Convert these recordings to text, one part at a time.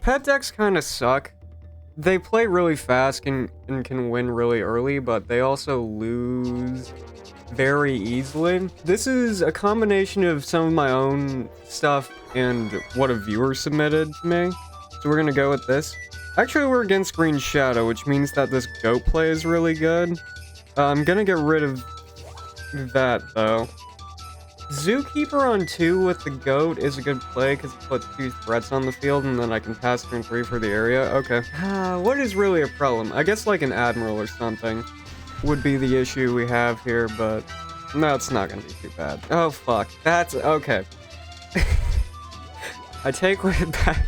Pet decks kind of suck. They play really fast and can win really early, but they also lose very easily. This is a combination of some of my own stuff and what a viewer submitted to me. So we're gonna go with this. Actually, we're against Green Shadow, which means that this goat play is really good. I'm gonna get rid of that, though. Zookeeper on 2 with the goat is a good play because it puts 2 threats on the field and then I can pass turn 3 for the area. Okay. What is really a problem? I guess like an Admiral or something would be the issue we have here, but no, it's not gonna be too bad. Oh, fuck. That's okay. I take back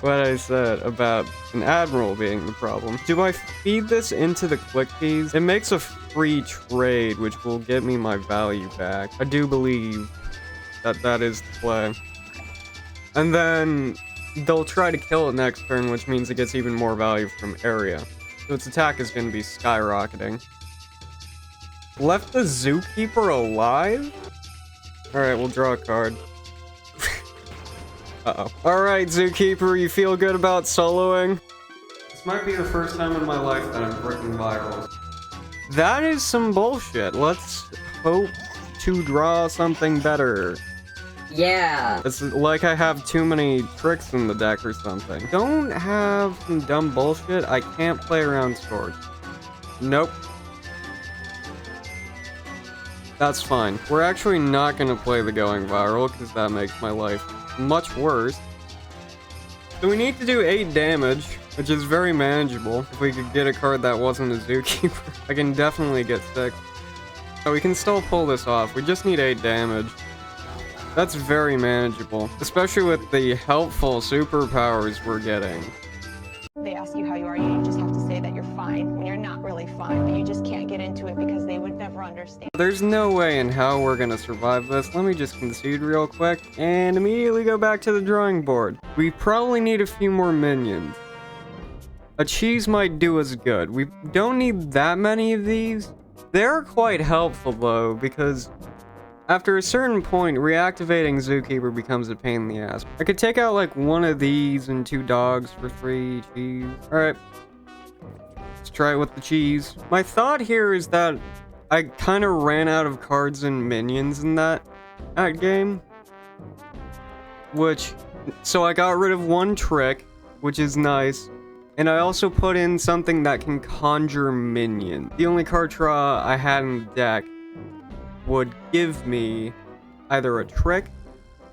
what I said about an Admiral being the problem. Do I feed this into the click keys? It makes a free trade, which will get me my value back. I do believe that that is the play. And then they'll try to kill it next turn, which means it gets even more value from area. So its attack is going to be skyrocketing. Left the Zookeeper alive? Alright, we'll draw a card. Uh-oh. Alright, Zookeeper, you feel good about soloing? This might be the first time in my life that I'm freaking viral. That is some bullshit. Let's hope to draw something better. Yeah. It's like I have too many tricks in the deck or something. Don't have some dumb bullshit. I can't play around swords. Nope. That's fine. We're actually not gonna play the going viral because that makes my life much worse. So we need to do 8 damage, which is very manageable. If we could get a card that wasn't a Zookeeper, I can definitely get 6. So we can still pull this off. We just need 8 damage. That's very manageable, especially with the helpful superpowers we're getting. They ask you how you are, you just have to say that you're fine when you're not really fine, but you just can't get into it because they would never understand. There's no way in hell we're gonna survive this. Let me just concede real quick and immediately go back to the drawing board. We probably need a few more minions. A cheese might do us good. We don't need that many of these. They're quite helpful though, because after a certain point, reactivating Zookeeper becomes a pain in the ass. I could take out like one of these and 2 dogs for 3 cheese. Alright. Let's try it with the cheese. My thought here is that I kind of ran out of cards and minions in that game. So I got rid of 1 trick, which is nice. And I also put in something that can conjure minions. The only card draw I had in the deck would give me either a trick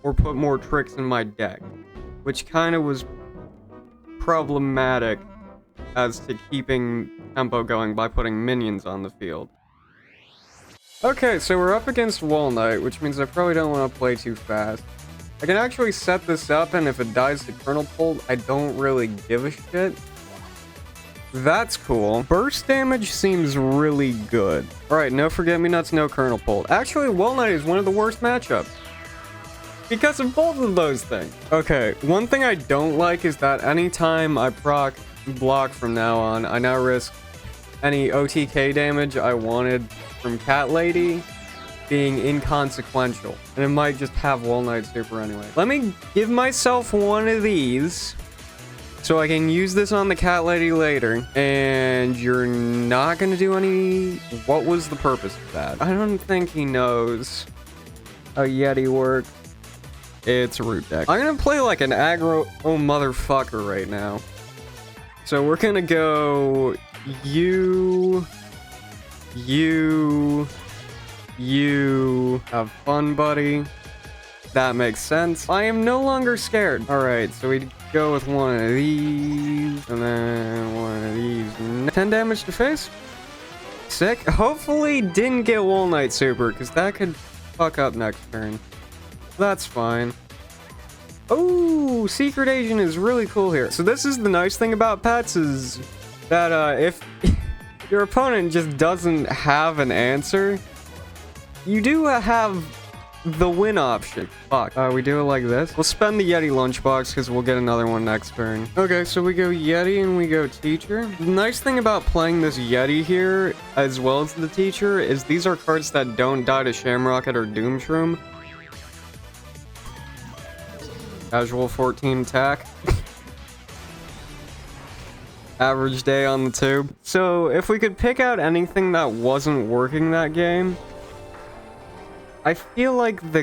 or put more tricks in my deck, which kind of was problematic as to keeping tempo going by putting minions on the field. Okay, so we're up against Walnut, which means I probably don't want to play too fast. I can actually set this up, and if it dies to Kernel Pult, I don't really give a shit. That's cool. Burst damage seems really good. Alright, no Forget-Me-Nuts, no Kernel Pult. Actually, Walnut is one of the worst matchups because of both of those things. Okay, one thing I don't like is that anytime I proc block from now on, I now risk any OTK damage I wanted from Cat Lady being inconsequential. And it might just have Walnut Super anyway. Let me give myself one of these so I can use this on the Cat Lady later. And you're not gonna do any... What was the purpose of that? I don't think he knows how Yeti works. It's a root deck. I'm gonna play like an aggro motherfucker right now. So we're gonna go... You... Have fun, buddy. That makes sense. I am no longer scared. Alright, so we go with one of these, and then one of these. 10 damage to face. Sick. Hopefully didn't get Walnut Super, because that could fuck up next turn. That's fine. Oh, Secret Agent is really cool here. So this is the nice thing about pets is that if your opponent just doesn't have an answer, you do have the win option. Fuck. We do it like this. We'll spend the Yeti lunchbox because we'll get another one next turn. Okay, so we go Yeti and we go Teacher. The nice thing about playing this Yeti here, as well as the Teacher, is these are cards that don't die to Shamrocket or Doomshroom. Casual 14 attack. Average day on the tube. So if we could pick out anything that wasn't working that game, I feel like the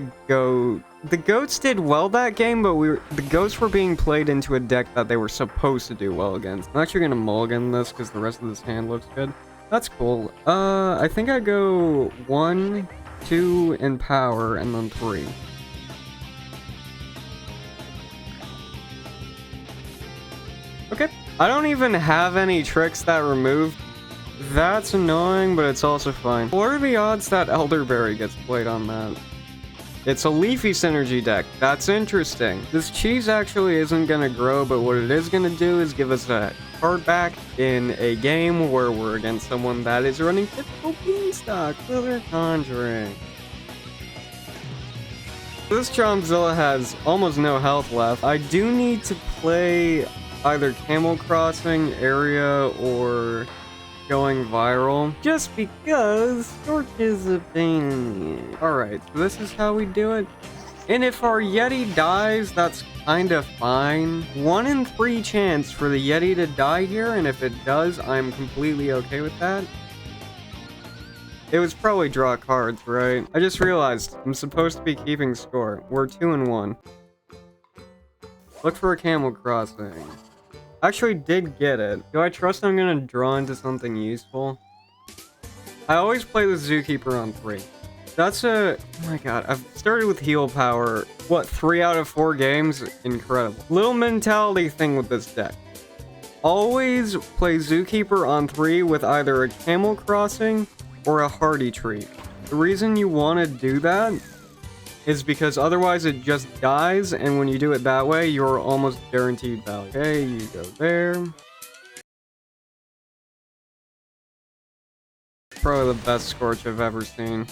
goats did well that game, but the goats were being played into a deck that they were supposed to do well against. I'm actually gonna mulligan this because the rest of this hand looks good. That's cool. I think I go 1, 2 in power, and then 3. Okay. I don't even have any tricks that remove. That's annoying, but it's also fine. What are the odds that Elderberry gets played on that? It's a Leafy Synergy deck. That's interesting. This cheese actually isn't gonna grow, but what it is gonna do is give us a card back in a game where we're against someone that is running typical Beanstalk. So they're conjuring. This Chompzilla has almost no health left. I do need to play either Camel Crossing, Area, or going viral, just because Storch is a pain in the... Alright, so this is how we do it. And if our Yeti dies, that's kinda fine. 1 in 3 chance for the Yeti to die here, and if it does, I'm completely okay with that. It was probably draw cards, right? I just realized I'm supposed to be keeping score. We're 2 and 1. Look for a Camel Crossing. Actually did get it. Do I trust I'm gonna draw into something useful? I always play the Zookeeper on 3. That's a... Oh my god, I've started with heal power. What, 3 out of 4 games? Incredible. Little mentality thing with this deck. Always play Zookeeper on 3 with either a Camel Crossing or a Hardy Tree. The reason you want to do that is because otherwise it just dies, and when you do it that way, you're almost guaranteed value. Okay, you go there. Probably the best Scorch I've ever seen.